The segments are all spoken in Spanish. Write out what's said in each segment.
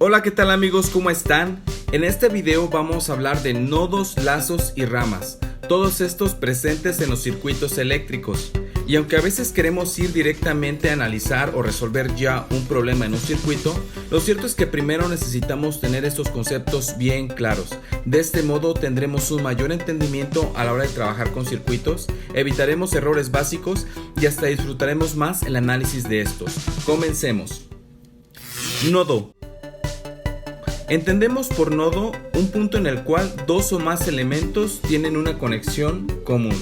Hola, ¿qué tal amigos? ¿Cómo están? En este video vamos a hablar de nodos, lazos y ramas, todos estos presentes en los circuitos eléctricos. Y aunque a veces queremos ir directamente a analizar o resolver ya un problema en un circuito, lo cierto es que primero necesitamos tener estos conceptos bien claros. De este modo tendremos un mayor entendimiento a la hora de trabajar con circuitos, evitaremos errores básicos y hasta disfrutaremos más el análisis de estos. Comencemos. Nodo. Entendemos por nodo un punto en el cual dos o más elementos tienen una conexión común.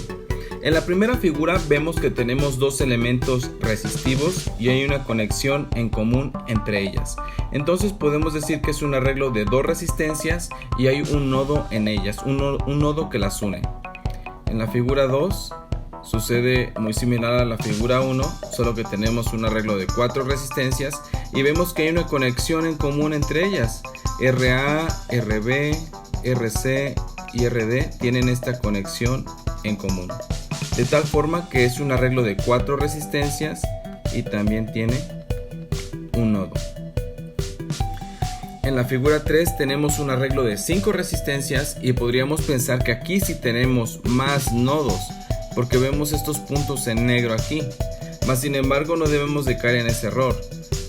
En la primera figura vemos que tenemos dos elementos resistivos y hay una conexión en común entre ellas. Entonces podemos decir que es un arreglo de dos resistencias y hay un nodo en ellas, un nodo que las une. En la figura 2 sucede muy similar a la figura 1, solo que tenemos un arreglo de cuatro resistencias y vemos que hay una conexión en común entre ellas. RA, RB, RC y RD tienen esta conexión en común, de tal forma que es un arreglo de cuatro resistencias y también tiene un nodo. En la figura 3 tenemos un arreglo de 5 resistencias y podríamos pensar que aquí sí tenemos más nodos, porque vemos estos puntos en negro aquí, mas sin embargo no debemos de caer en ese error.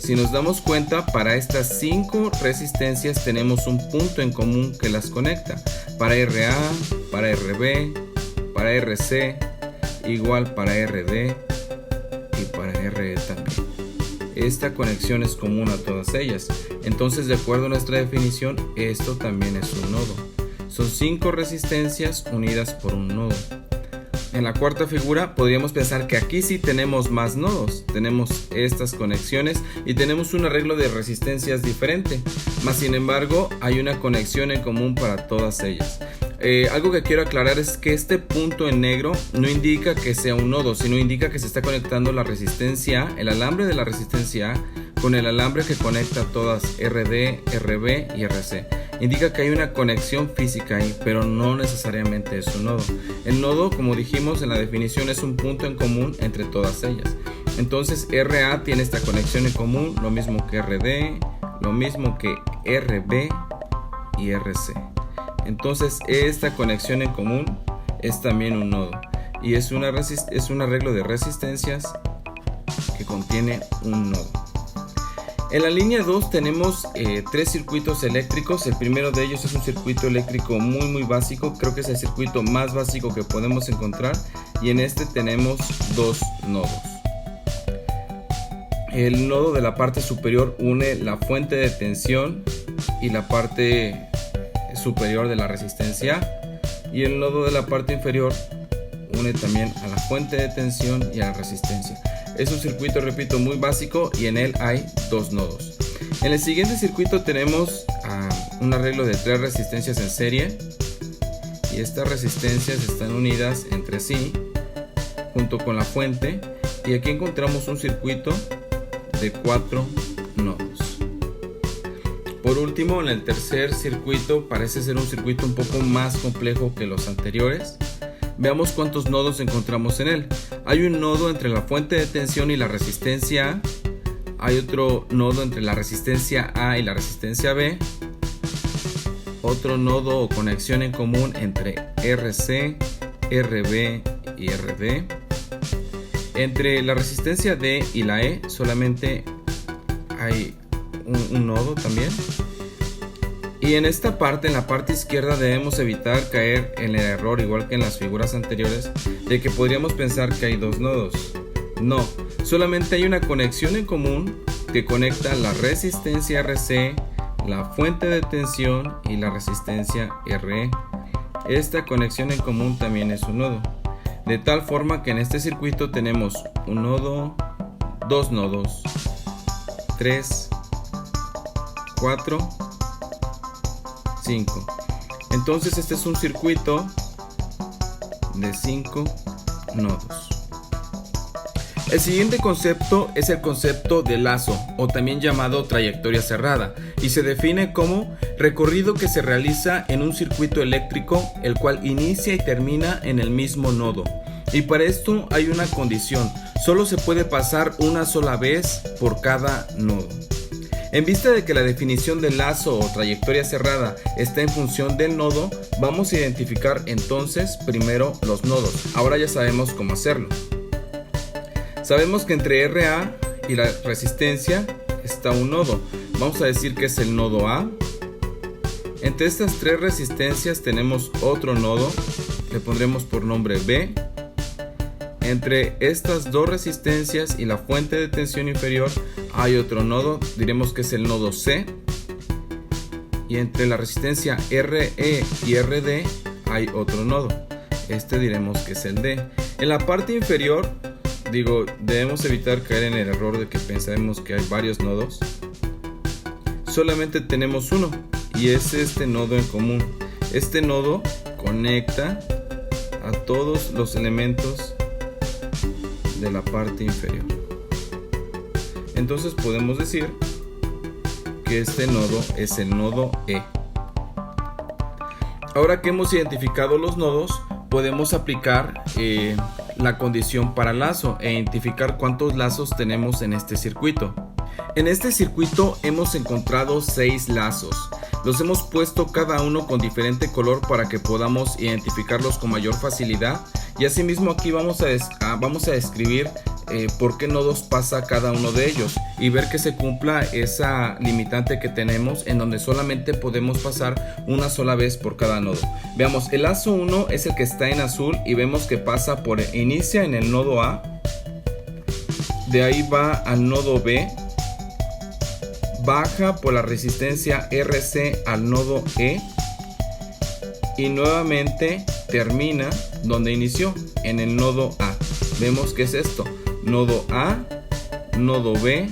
Si nos damos cuenta, para estas 5 resistencias tenemos un punto en común que las conecta. Para RA, para RB, para RC, igual para RD y para RE también. Esta conexión es común a todas ellas. Entonces, de acuerdo a nuestra definición, esto también es un nodo. Son 5 resistencias unidas por un nodo. En la cuarta figura podríamos pensar que aquí sí tenemos más nodos, tenemos estas conexiones y tenemos un arreglo de resistencias diferente, mas sin embargo hay una conexión en común para todas ellas. Algo que quiero aclarar es que este punto en negro no indica que sea un nodo, sino indica que se está conectando la resistencia A, el alambre de la resistencia A, con el alambre que conecta todas RD, RB y RC. Indica que hay una conexión física ahí, pero no necesariamente es un nodo. El nodo, como dijimos en la definición, es un punto en común entre todas ellas. Entonces RA tiene esta conexión en común, lo mismo que RD, lo mismo que RB y RC. Entonces esta conexión en común es también un nodo y es un arreglo de resistencias que contiene un nodo. En la línea 2 tenemos 3 circuitos eléctricos. El primero de ellos es un circuito eléctrico muy básico, creo que es el circuito más básico que podemos encontrar, y en este tenemos dos nodos. El nodo de la parte superior une la fuente de tensión y la parte superior de la resistencia A, y el nodo de la parte inferior une también a la fuente de tensión y a la resistencia. Es un circuito, repito, muy básico y en él hay dos nodos. En el siguiente circuito tenemos un arreglo de 3 resistencias en serie y estas resistencias están unidas entre sí junto con la fuente, y aquí encontramos un circuito de 4 nodos. Por último, en el tercer circuito parece ser un circuito un poco más complejo que los anteriores. Veamos cuántos nodos encontramos en él. Hay un nodo entre la fuente de tensión y la resistencia A. Hay otro nodo entre la resistencia A y la resistencia B. Otro nodo o conexión en común entre RC, RB y RD. Entre la resistencia D y la E solamente hay un nodo también. Y en esta parte, en la parte izquierda, debemos evitar caer en el error, igual que en las figuras anteriores, de que podríamos pensar que hay dos nodos. No, solamente hay una conexión en común que conecta la resistencia RC, la fuente de tensión y la resistencia RE. Esta conexión en común también es un nodo. De tal forma que en este circuito tenemos un nodo, dos nodos, 3, 4, 5. Entonces este es un circuito de 5 nodos. El siguiente concepto es el concepto de lazo, o también llamado trayectoria cerrada, y se define como recorrido que se realiza en un circuito eléctrico, el cual inicia y termina en el mismo nodo. Y para esto hay una condición: solo se puede pasar una sola vez por cada nodo. En vista de que la definición de lazo o trayectoria cerrada está en función del nodo, vamos a identificar entonces primero los nodos. Ahora ya sabemos cómo hacerlo. Sabemos que entre RA y la resistencia está un nodo. Vamos a decir que es el nodo A. Entre estas tres resistencias tenemos otro nodo, le pondremos por nombre B. Entre estas dos resistencias y la fuente de tensión inferior hay otro nodo, diremos que es el nodo C. Y entre la resistencia RE y RD hay otro nodo, este diremos que es el D. En la parte inferior, debemos evitar caer en el error de que pensemos que hay varios nodos. Solamente tenemos uno y es este nodo en común. Este nodo conecta a todos los elementos de la parte inferior. Entonces podemos decir que este nodo es el nodo E. Ahora que hemos identificado los nodos, podemos aplicar la condición para lazo e identificar cuántos lazos tenemos en este circuito. En este circuito hemos encontrado 6 lazos. Los hemos puesto cada uno con diferente color para que podamos identificarlos con mayor facilidad. Y asimismo aquí vamos a describir por qué nodos pasa cada uno de ellos y ver que se cumpla esa limitante que tenemos en donde solamente podemos pasar una sola vez por cada nodo. Veamos, el lazo 1 es el que está en azul y vemos que inicia en el nodo A, de ahí va al nodo B, baja por la resistencia RC al nodo E y nuevamente termina donde inició, en el nodo A. Vemos que es esto, nodo A, nodo B,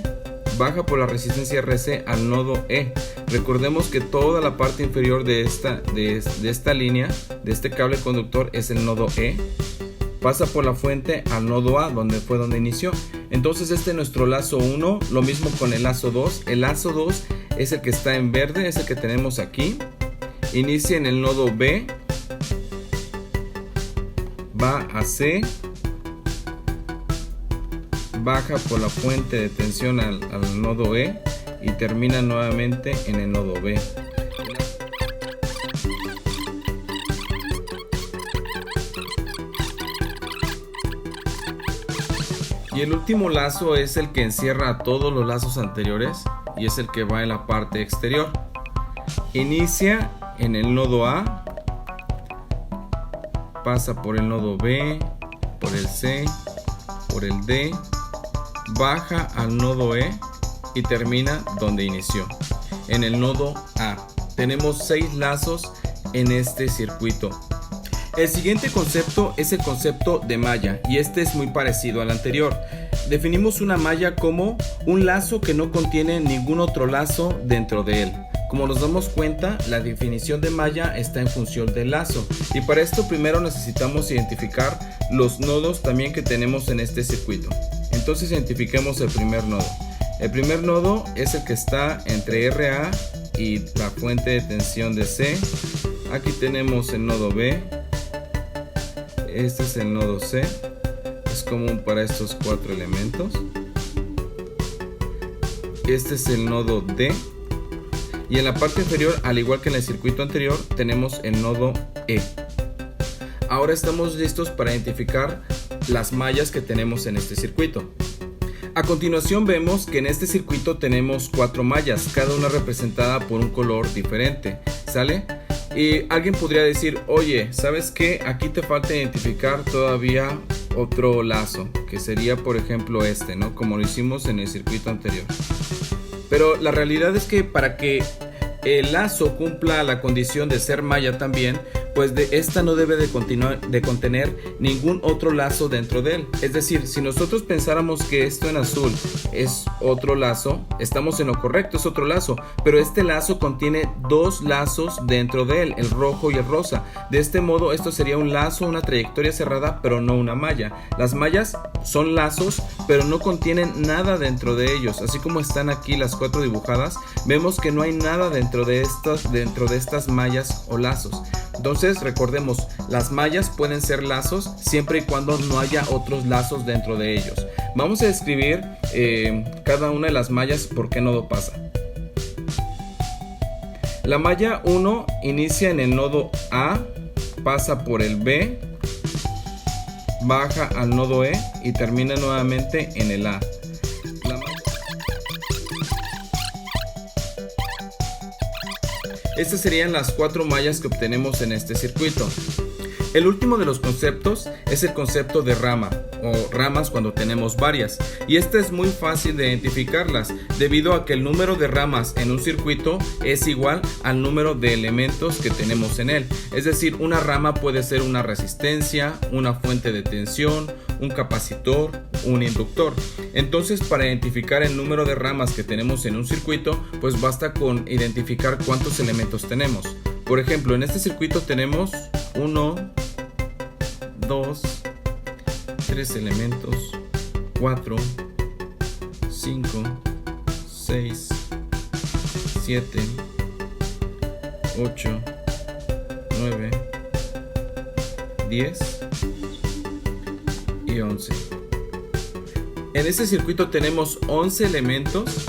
baja por la resistencia RC al nodo E. Recordemos que toda la parte inferior de esta línea, de este cable conductor, es el nodo E. Pasa por la fuente al nodo A, donde inició. Entonces este es nuestro lazo 1, lo mismo con el lazo 2. El lazo 2 es el que está en verde, es el que tenemos aquí. Inicia en el nodo B, va a C, baja por la fuente de tensión al nodo E y termina nuevamente en el nodo B. Y el último lazo es el que encierra a todos los lazos anteriores y es el que va en la parte exterior. Inicia en el nodo A, pasa por el nodo B, por el C, por el D, baja al nodo E y termina donde inició, en el nodo A. Tenemos 6 lazos en este circuito. El siguiente concepto es el concepto de malla y este es muy parecido al anterior. Definimos una malla como un lazo que no contiene ningún otro lazo dentro de él. Como nos damos cuenta, la definición de malla está en función del lazo y para esto primero necesitamos identificar los nodos también que tenemos en este circuito. Entonces identifiquemos el primer nodo. El primer nodo es el que está entre RA y la fuente de tensión de C. Aquí tenemos el nodo B. Este es el nodo C. Es común para estos 4 elementos. Este es el nodo D. Y en la parte inferior, al igual que en el circuito anterior, tenemos el nodo E. Ahora estamos listos para identificar las mallas que tenemos en este circuito. A continuación vemos que en este circuito tenemos 4 mallas, cada una representada por un color diferente, ¿sale? Y alguien podría decir, oye, ¿sabes qué? Aquí te falta identificar todavía otro lazo, que sería por ejemplo este, ¿no? Como lo hicimos en el circuito anterior. Pero la realidad es que para que el lazo cumpla la condición de ser malla también, pues esta no debe de contener ningún otro lazo dentro de él. Es decir, si nosotros pensáramos que esto en azul es otro lazo, estamos en lo correcto, es otro lazo, pero este lazo contiene 2 lazos dentro de él, el rojo y el rosa. De este modo esto sería un lazo, una trayectoria cerrada, pero no una malla. Las mallas son lazos, pero no contienen nada dentro de ellos. Así como están aquí las 4 dibujadas, vemos que no hay nada dentro de estas mallas o lazos. Entonces recordemos, las mallas pueden ser lazos siempre y cuando no haya otros lazos dentro de ellos. Vamos a describir cada una de las mallas por qué nodo pasa. La malla 1 inicia en el nodo A, pasa por el B, baja al nodo E y termina nuevamente en el A. Estas serían las 4 mallas que obtenemos en este circuito. El último de los conceptos es el concepto de rama o ramas cuando tenemos varias, y este es muy fácil de identificarlas debido a que el número de ramas en un circuito es igual al número de elementos que tenemos en él. Es decir, una rama puede ser una resistencia, una fuente de tensión, un capacitor, un inductor. Entonces, para identificar el número de ramas que tenemos en un circuito, pues basta con identificar cuántos elementos tenemos. Por ejemplo, en este circuito tenemos 1, 2, 3 elementos, 4, 5, 6, 7, 8, 9, 10 y 11. En este circuito tenemos 11 elementos,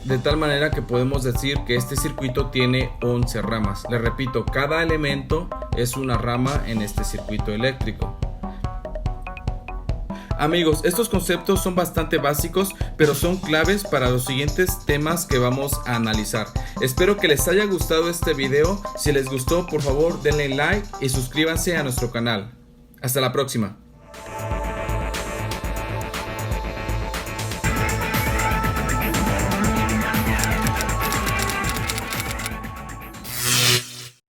de tal manera que podemos decir que este circuito tiene 11 ramas. Les repito, cada elemento es una rama en este circuito eléctrico. Amigos, estos conceptos son bastante básicos, pero son claves para los siguientes temas que vamos a analizar. Espero que les haya gustado este video. Si les gustó, por favor denle like y suscríbanse a nuestro canal. Hasta la próxima.